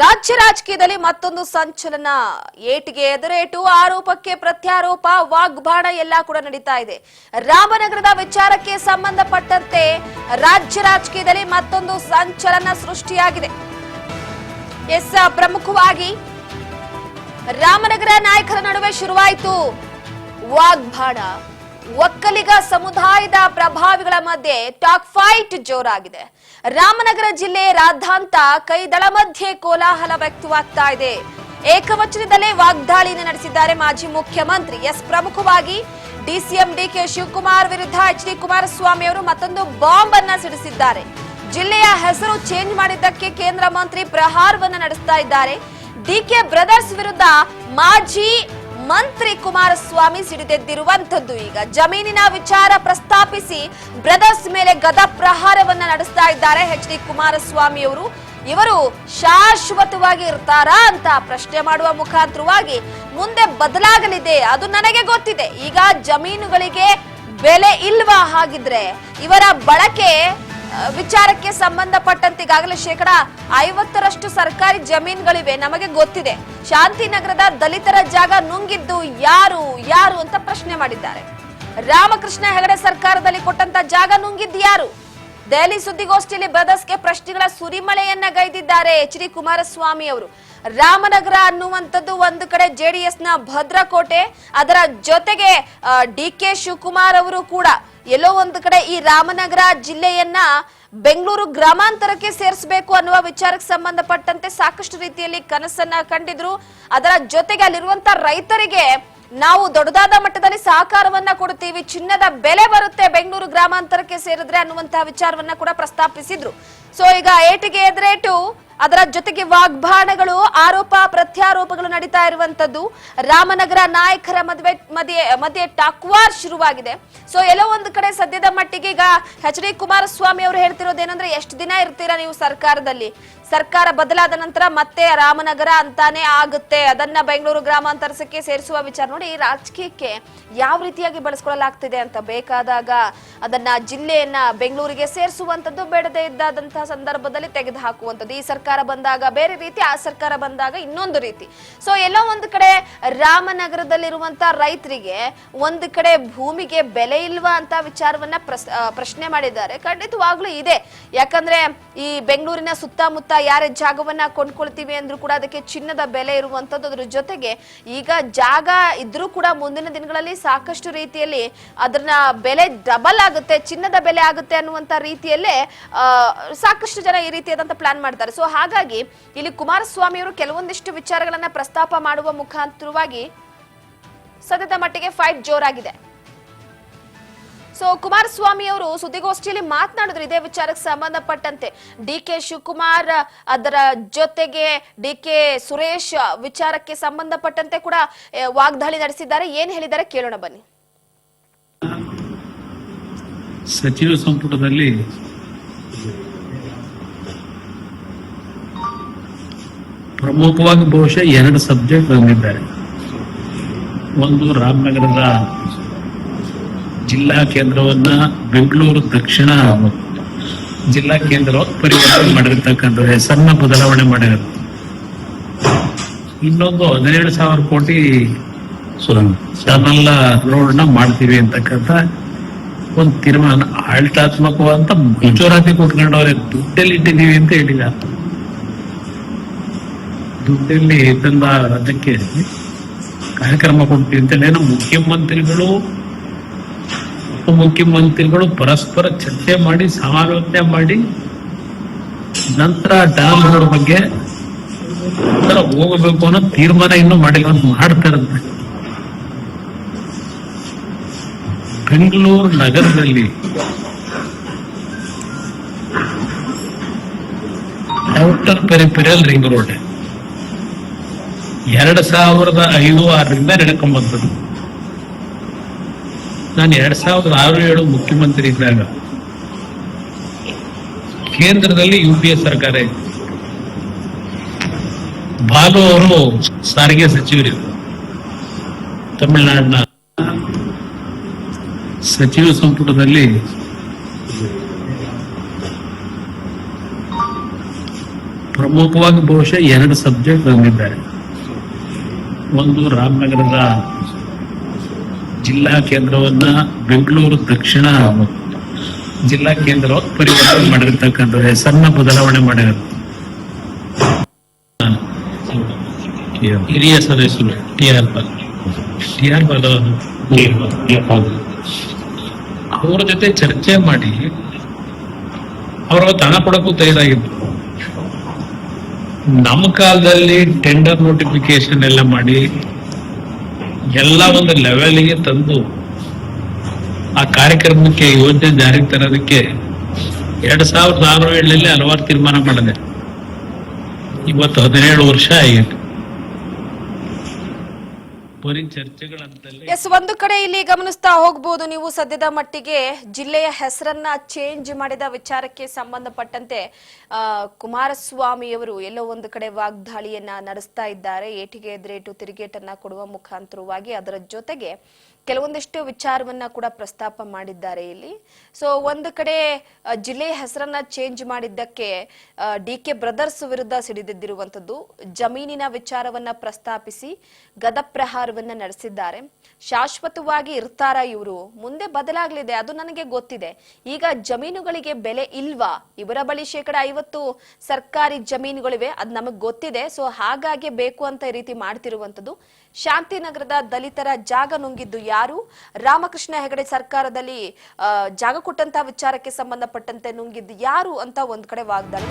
ರಾಜ್ಯ ರಾಜಕೀಯದಲ್ಲಿ ಮತ್ತೊಂದು ಸಂಚಲನ. ಏಟಿಗೆ ಎದುರೇಟು, ಆರೋಪಕ್ಕೆ ಪ್ರತ್ಯಾರೋಪ, ವಾಗ್ಬಾಣ ಎಲ್ಲ ಕೂಡ ನಡೀತಾ ಇದೆ. ರಾಮನಗರದ ವಿಚಾರಕ್ಕೆ ಸಂಬಂಧಪಟ್ಟಂತೆ ರಾಜ್ಯ ರಾಜಕೀಯದಲ್ಲಿ ಮತ್ತೊಂದು ಸಂಚಲನ ಸೃಷ್ಟಿಯಾಗಿದೆ. ಪ್ರಮುಖವಾಗಿ ರಾಮನಗರ ನಾಯಕರ ನಡುವೆ ಶುರುವಾಯಿತು ವಾಗ್ಬಾಣ. ಒಕ್ಕಲಿಗ ಸಮುದಾಯದ ಪ್ರಭಾವಿಗಳ ಮಧ್ಯೆ ಟಾಕ್ ಫೈಟ್ ಜೋರಾಗಿದೆ. ರಾಮನಗರ ಜಿಲ್ಲೆ ರಾಧಾಂತ ಕೈದಳ ಮಧ್ಯೆ ಕೋಲಾಹಲ ವ್ಯಕ್ತವಾಗ್ತಾ ಇದೆ. ಏಕವಚನದಲ್ಲೇ ವಾಗ್ದಾಳಿಯನ್ನು ನಡೆಸಿದ್ದಾರೆ ಮಾಜಿ ಮುಖ್ಯಮಂತ್ರಿ. ಪ್ರಮುಖವಾಗಿ ಡಿಸಿಎಂ ಡಿಕೆ ಶಿವಕುಮಾರ್ ವಿರುದ್ಧ ಎಚ್ಡಿ ಕುಮಾರಸ್ವಾಮಿ ಅವರು ಮತ್ತೊಂದು ಬಾಂಬ್ ಅನ್ನ ಸಿಡಿಸಿದ್ದಾರೆ. ಜಿಲ್ಲೆಯ ಹೆಸರು ಚೇಂಜ್ ಮಾಡಿದ್ದಕ್ಕೆ ಕೇಂದ್ರ ಮಂತ್ರಿ ಪ್ರಹಾರವನ್ನ ನಡೆಸ್ತಾ ಇದ್ದಾರೆ. ಡಿಕೆ ಬ್ರದರ್ಸ್ ವಿರುದ್ಧ ಮಾಜಿ ಮಂತ್ರಿ ಕುಮಾರಸ್ವಾಮಿ ಸಿಡಿದೆದ್ದಿರುವಂತದ್ದು. ಈಗ ಜಮೀನಿನ ವಿಚಾರ ಪ್ರಸ್ತಾಪಿಸಿ ಬ್ರದರ್ಸ್ ಮೇಲೆ ಗದಾ ಪ್ರಹಾರವನ್ನ ನಡೆಸ್ತಾ ಇದ್ದಾರೆ ಎಚ್ಡಿ ಕುಮಾರಸ್ವಾಮಿ ಅವರು. ಇವರು ಶಾಶ್ವತವಾಗಿ ಇರ್ತಾರಾ ಅಂತ ಪ್ರಶ್ನೆ ಮಾಡುವ ಮುಖಾಂತರವಾಗಿ ಮುಂದೆ ಬದಲಾಗಲಿದೆ, ಅದು ನನಗೆ ಗೊತ್ತಿದೆ. ಈಗ ಜಮೀನುಗಳಿಗೆ ಬೆಲೆ ಇಲ್ವಾ? ಹಾಗಿದ್ರೆ ಇವರ ಬಳಕೆ ವಿಚಾರಕ್ಕೆ ಸಂಬಂಧಪಟ್ಟಂತೆ ಈಗಾಗಲೇ 50% ಸರ್ಕಾರಿ ಜಮೀನುಗಳಿವೆ, ನಮಗೆ ಗೊತ್ತಿದೆ. ಶಾಂತಿನಗರದ ದಲಿತರ ಜಾಗ ನುಂಗಿದ್ದು ಯಾರು ಅಂತ ಪ್ರಶ್ನೆ ಮಾಡಿದ್ದಾರೆ. ರಾಮಕೃಷ್ಣ ಹೆಗಡೆ ಸರ್ಕಾರದಲ್ಲಿ ಕೊಟ್ಟಂತ ಜಾಗ ನುಂಗಿದ್ದು ಯಾರು? ದೆಹಲಿ ಸುದ್ದಿಗೋಷ್ಠಿಯಲ್ಲಿ ಬ್ರದರ್ಸ್ಗೆ ಪ್ರಶ್ನೆಗಳ ಸುರಿಮಳೆಯನ್ನ ಗೈದಿದ್ದಾರೆ ಎಚ್ಡಿ ಕುಮಾರಸ್ವಾಮಿ ಅವರು. ರಾಮನಗರ ಅನ್ನುವಂಥದ್ದು ಒಂದು ಕಡೆ ಜೆಡಿಎಸ್ ನ ಭದ್ರಕೋಟೆ, ಅದರ ಜೊತೆಗೆ ಡಿಕೆ ಶಿವಕುಮಾರ್ ಅವರು ಕೂಡ ಎಲ್ಲೋ ಒಂದು ಕಡೆ ಈ ರಾಮನಗರ ಜಿಲ್ಲೆಯನ್ನ ಬೆಂಗಳೂರು ಗ್ರಾಮಾಂತರಕ್ಕೆ ಸೇರಿಸಬೇಕು ಅನ್ನುವ ವಿಚಾರಕ್ಕೆ ಸಂಬಂಧಪಟ್ಟಂತೆ ಸಾಕಷ್ಟು ರೀತಿಯಲ್ಲಿ ಕನಸನ್ನ ಕಂಡಿದ್ರು. ಅದರ ಜೊತೆಗೆ ಅಲ್ಲಿರುವಂತ ರೈತರಿಗೆ ನಾವು ದೊಡ್ಡದಾದ ಮಟ್ಟದಲ್ಲಿ ಸಹಕಾರವನ್ನ ಕೊಡ್ತೀವಿ, ಚಿನ್ನದ ಬೆಲೆ ಬರುತ್ತೆ ಬೆಂಗಳೂರು ಗ್ರಾಮಾಂತರಕ್ಕೆ ಸೇರಿದ್ರೆ ಅನ್ನುವಂತಹ ವಿಚಾರವನ್ನ ಕೂಡ ಪ್ರಸ್ತಾಪಿಸಿದ್ರು. ಸೊ ಈಗ ಏಟಿಗೆ ಎದುರೇಟು, ಅದರ ಜೊತೆಗೆ ವಾಗ್ಬಾಣಗಳು, ಆರೋಪ ಪ್ರತ್ಯಾರೋಪಗಳು ನಡೀತಾ ಇರುವಂತದ್ದು. ರಾಮನಗರ ನಾಯಕರ ಮಧ್ಯೆ ಟಾಕ್ವಾರ್ ಶುರುವಾಗಿದೆ. ಸೊ ಎಲ್ಲೋ ಒಂದು ಕಡೆ ಸದ್ಯದ ಮಟ್ಟಿಗೆ ಈಗ ಎಚ್ಡಿ ಕುಮಾರಸ್ವಾಮಿ ಅವರು ಹೇಳ್ತಿರೋದೇನಂದ್ರೆ, ಎಷ್ಟು ದಿನ ಇರ್ತೀರಾ ನೀವು ಸರ್ಕಾರದಲ್ಲಿ? ಸರ್ಕಾರ ಬದಲಾದ ನಂತರ ಮತ್ತೆ ರಾಮನಗರ ಅಂತಾನೆ ಆಗುತ್ತೆ, ಅದನ್ನ ಬೆಂಗಳೂರು ಗ್ರಾಮಾಂತರಕ್ಕೆ ಸೇರಿಸುವ ವಿಚಾರ ನೋಡಿ. ರಾಜಕೀಯಕ್ಕೆ ಯಾವ ರೀತಿಯಾಗಿ ಬಳಸ್ಕೊಳ್ಳಲಾಗ್ತಿದೆ ಅಂತ, ಬೇಕಾದಾಗ ಅದನ್ನ ಜಿಲ್ಲೆಯನ್ನ ಬೆಂಗಳೂರಿಗೆ ಸೇರಿಸುವಂತದ್ದು, ಬೇಡದೇ ಇದ್ದಾದಂತಹ ಸಂದರ್ಭದಲ್ಲಿ ತೆಗೆದು ಹಾಕುವಂಥದ್ದು. ಈ ಸರ್ಕಾರ ಬಂದಾಗ ಬೇರೆ ರೀತಿ, ಆ ಸರ್ಕಾರ ಬಂದಾಗ ಇನ್ನೊಂದು ರೀತಿ. ಸೊ ಎಲ್ಲೋ ಒಂದು ಕಡೆ ರಾಮನಗರದಲ್ಲಿರುವಂತ ರೈತರಿಗೆ ಒಂದು ಕಡೆ ಭೂಮಿಗೆ ಬೆಲೆ ಇಲ್ವಾ ಅಂತ ವಿಚಾರವನ್ನ ಪ್ರಶ್ನೆ ಮಾಡಿದ್ದಾರೆ. ಖಂಡಿತವಾಗ್ಲೂ ಇದೆ. ಯಾಕಂದ್ರೆ ಈ ಬೆಂಗಳೂರಿನ ಸುತ್ತಮುತ್ತ ಯಾರೇ ಜಾಗವನ್ನ ಕೊಂಡ್ಕೊಳ್ತೀವಿ ಅಂದ್ರೂ ಕೂಡ ಅದಕ್ಕೆ ಚಿನ್ನದ ಬೆಲೆ ಇರುವಂತದ್ದು. ಅದ್ರ ಜೊತೆಗೆ ಈಗ ಜಾಗ ಇದ್ರೂ ಕೂಡ ಮುಂದಿನ ದಿನಗಳಲ್ಲಿ ಸಾಕಷ್ಟು ರೀತಿಯಲ್ಲಿ ಅದನ್ನ ಬೆಲೆ ಡಬಲ್ ಆಗುತ್ತೆ, ಚಿನ್ನದ ಬೆಲೆ ಆಗುತ್ತೆ ಅನ್ನುವಂತ ರೀತಿಯಲ್ಲೇ ಸಾಕಷ್ಟು ಜನ ಈ ರೀತಿಯಾದಂತ ಪ್ಲಾನ್ ಮಾಡ್ತಾರೆ. ಸೊ ಹಾಗಾಗಿ ಇಲ್ಲಿ ಕುಮಾರಸ್ವಾಮಿ ಅವರು ಕೆಲವೊಂದಿಷ್ಟು ವಿಚಾರಗಳನ್ನ ಪ್ರಸ್ತಾಪ ಮಾಡುವ ಮುಖಾಂತರವಾಗಿ ಸದ್ಯದ ಮಟ್ಟಿಗೆ ಫೈಟ್ ಜೋರಾಗಿದೆ. ಸೊ ಕುಮಾರಸ್ವಾಮಿ ಅವರು ಸುದ್ದಿಗೋಷ್ಠಿಯಲ್ಲಿ ಮಾತನಾಡಿದ್ರು ಇದೇ ವಿಚಾರಕ್ಕೆ ಸಂಬಂಧಪಟ್ಟಂತೆ. ಡಿಕೆ ಶಿವಕುಮಾರ್, ಅದರ ಜೊತೆಗೆ ಡಿಕೆ ಸುರೇಶ್ ವಿಚಾರಕ್ಕೆ ಸಂಬಂಧಪಟ್ಟಂತೆ ಕೂಡ ವಾಗ್ದಾಳಿ ನಡೆಸಿದ್ದಾರೆ. ಏನ್ ಹೇಳಿದ್ದಾರೆ ಕೇಳೋಣ ಬನ್ನಿ. ಸಚಿವ ಸಂಪುಟದಲ್ಲಿ ಪ್ರಮುಖವಾಗಿ ಬಹುಶಃ 2 ಸಬ್ಜೆಕ್ಟ್ ಬಂದಿದ್ದಾರೆ. ಒಂದು ರಾಮನಗರದ ಜಿಲ್ಲಾ ಕೇಂದ್ರವನ್ನ ಬೆಂಗಳೂರು ದಕ್ಷಿಣ ಜಿಲ್ಲಾ ಕೇಂದ್ರವಾಗಿ ಪರಿವರ್ತನೆ ಮಾಡಿರ್ತಕ್ಕಂಥ, ಹೆಸರನ್ನ ಬದಲಾವಣೆ ಮಾಡಿರೋದು. ಇನ್ನೊಂದು 17,000 ಕೋಟಿ ಟನಲ್ ರೋಡ್ ನ ಮಾಡ್ತೀವಿ ಅಂತಕ್ಕಂಥ ಒಂದು ತೀರ್ಮಾನ ಆಡಳಿತಾತ್ಮಕವಂತ ಮಂಜೂರಾತಿ ಕೊಟ್ಕೊಂಡವ್ರೆ. ದುಡ್ಡಲ್ಲಿ ಇಟ್ಟಿದೀವಿ ಅಂತ ಹೇಳಿಲ್ಲ, ದುಡ್ಡಲ್ಲಿ ತಂದ ಅದಕ್ಕೆ ಕಾರ್ಯಕ್ರಮ ಕೊಡ್ತೀವಿ ಅಂತೇಳಿ ಮುಖ್ಯಮಂತ್ರಿಗಳು ಉಪಮುಖ್ಯಮಂತ್ರಿಗಳು ಪರಸ್ಪರ ಚರ್ಚೆ ಮಾಡಿ, ಸಮಾಲೋಚನೆ ಮಾಡಿ ನಂತರ ಟನಲ್ ರೋಡ್ ಬಗ್ಗೆ ಹೋಗಬೇಕು ಅನ್ನೋ ತೀರ್ಮಾನ ಇನ್ನೂ ಮಾಡಿಲ್ಲ, ಮಾಡ್ತಾರಂತೆ. ಬೆಂಗಳೂರು ನಗರದಲ್ಲಿ ಔಟರ್ ಪೆರಿಫೆರಲ್ ರಿಂಗ್ ರೋಡ್ 2005-6 ನಡ್ಕೊಂಡ್ಬಂದದ್ದು. ನಾನು 2006-7 ಮುಖ್ಯಮಂತ್ರಿ ಇದ್ದಾಗ ಕೇಂದ್ರದಲ್ಲಿ UPA ಸರ್ಕಾರ ಇತ್ತು. ಬಾಲು ಅವರು ಸಾರಿಗೆ ಸಚಿವರು, ತಮಿಳುನಾಡಿನ ಸಚಿವ ಪ್ರಮುಖವಾಗಿ ಬಹುಶಃ 2 ಸಬ್ಜೆಕ್ಟ್ ತಂದಿದ್ದಾರೆ. ಒಂದು ರಾಮನಗರದ ಜಿಲ್ಲಾ ಕೇಂದ್ರವನ್ನ ಬೆಂಗಳೂರು ದಕ್ಷಿಣ ಜಿಲ್ಲಾ ಕೇಂದ್ರವಾಗಿ ಪರಿವರ್ತನೆ ಮಾಡಿರ್ತಕ್ಕಂಥ ಹೆಸರನ್ನ ಬದಲಾವಣೆ ಮಾಡಿರೋದು. ಹಿರಿಯ ಸದಸ್ಯರು ಟಿ.ಆರ್. ಅವರ ಜೊತೆ ಚರ್ಚೆ ಮಾಡಿ ಅವರ ಹಣ ಕೊಡಕ್ಕೂ ತಯಾರಾಗಿತ್ತು. ನಮ್ಮ ಕಾಲದಲ್ಲಿ ಟೆಂಡರ್ ನೋಟಿಫಿಕೇಶನ್ ಎಲ್ಲ ಮಾಡಿ ಎಲ್ಲ ಒಂದು ಲೆವೆಲ್ಗೆ ತಂದು ಆ ಕಾರ್ಯಕ್ರಮಕ್ಕೆ ಯೋಜನೆ ಜಾರಿಗೆ ತರೋದಕ್ಕೆ 2007ರಲ್ಲಿ ಹಲವಾರು ತೀರ್ಮಾನ ಮಾಡಿದೆ. ಇವತ್ತು 17 ವರ್ಷ ಆಗಿದೆ. ಬರೀ ಚರ್ಚೆಗಳಂತಲ್ಲಿ ಎಸ್, ಒಂದು ಕಡೆ ಇಲ್ಲಿ ಗಮನಿಸ್ತಾ ಹೋಗಬಹುದು ನೀವು. ಸದ್ಯದ ಮಟ್ಟಿಗೆ ಜಿಲ್ಲೆಯ ಹೆಸರನ್ನ ಚೇಂಜ್ ಮಾಡಿದ ವಿಚಾರಕ್ಕೆ ಸಂಬಂಧಪಟ್ಟಂತೆ ಕುಮಾರಸ್ವಾಮಿಯವರು ಎಲ್ಲೋ ಒಂದು ಕಡೆ ವಾಗ್ದಾಳಿಯನ್ನ ನಡೆಸ್ತಾ ಇದ್ದಾರೆ. ಏಟಿಗೆ ಎದುರೇಟು ತಿರುಗೇಟನ್ನ ಕೊಡುವ ಮುಖಾಂತರವಾಗಿ ಅದರ ಜೊತೆಗೆ ಕೆಲವೊಂದಿಷ್ಟು ವಿಚಾರವನ್ನ ಕೂಡ ಪ್ರಸ್ತಾಪ ಮಾಡಿದ್ದಾರೆ ಇಲ್ಲಿ. ಸೊ ಒಂದು ಕಡೆ ಜಿಲ್ಲೆಯ ಹೆಸರನ್ನ ಚೇಂಜ್ ಮಾಡಿದ್ದಕ್ಕೆ ಡಿ.ಕೆ. ಬ್ರದರ್ಸ್ ವಿರುದ್ಧ ಸಿಡಿದಿದ್ದಿರುವಂತದ್ದು, ಜಮೀನಿನ ವಿಚಾರವನ್ನ ಪ್ರಸ್ತಾಪಿಸಿ ಗದಪ್ರಹಾರವನ್ನ ನಡೆಸಿದ್ದಾರೆ. ಶಾಶ್ವತವಾಗಿ ಇರ್ತಾರ ಇವರು, ಮುಂದೆ ಬದಲಾಗಲಿದೆ, ಅದು ನನಗೆ ಗೊತ್ತಿದೆ. ಈಗ ಜಮೀನುಗಳಿಗೆ ಬೆಲೆ ಇಲ್ವಾ? ಇವರ ಬಳಿ 50% ಸರ್ಕಾರಿ ಜಮೀನುಗಳಿವೆ, ಅದು ನಮಗ್ ಗೊತ್ತಿದೆ. ಸೊ ಹಾಗಾಗಿ ಬೇಕು ಅಂತ ಈ ರೀತಿ ಮಾಡ್ತಿರುವಂತದ್ದು. ಶಾಂತಿನಗರದ ದಲಿತರ ಜಾಗ ನುಂಗಿದ್ದು ಯಾರು? ರಾಮಕೃಷ್ಣ ಹೆಗಡೆ ಸರ್ಕಾರದಲ್ಲಿ ಜಾಗ ಕೊಟ್ಟಂತ ವಿಚಾರಕ್ಕೆ ಸಂಬಂಧಪಟ್ಟಂತೆ ನುಂಗಿದ್ದು ಯಾರು ಅಂತ ಒಂದ್ ಕಡೆ ವಾಗ್ದಾಳಿ.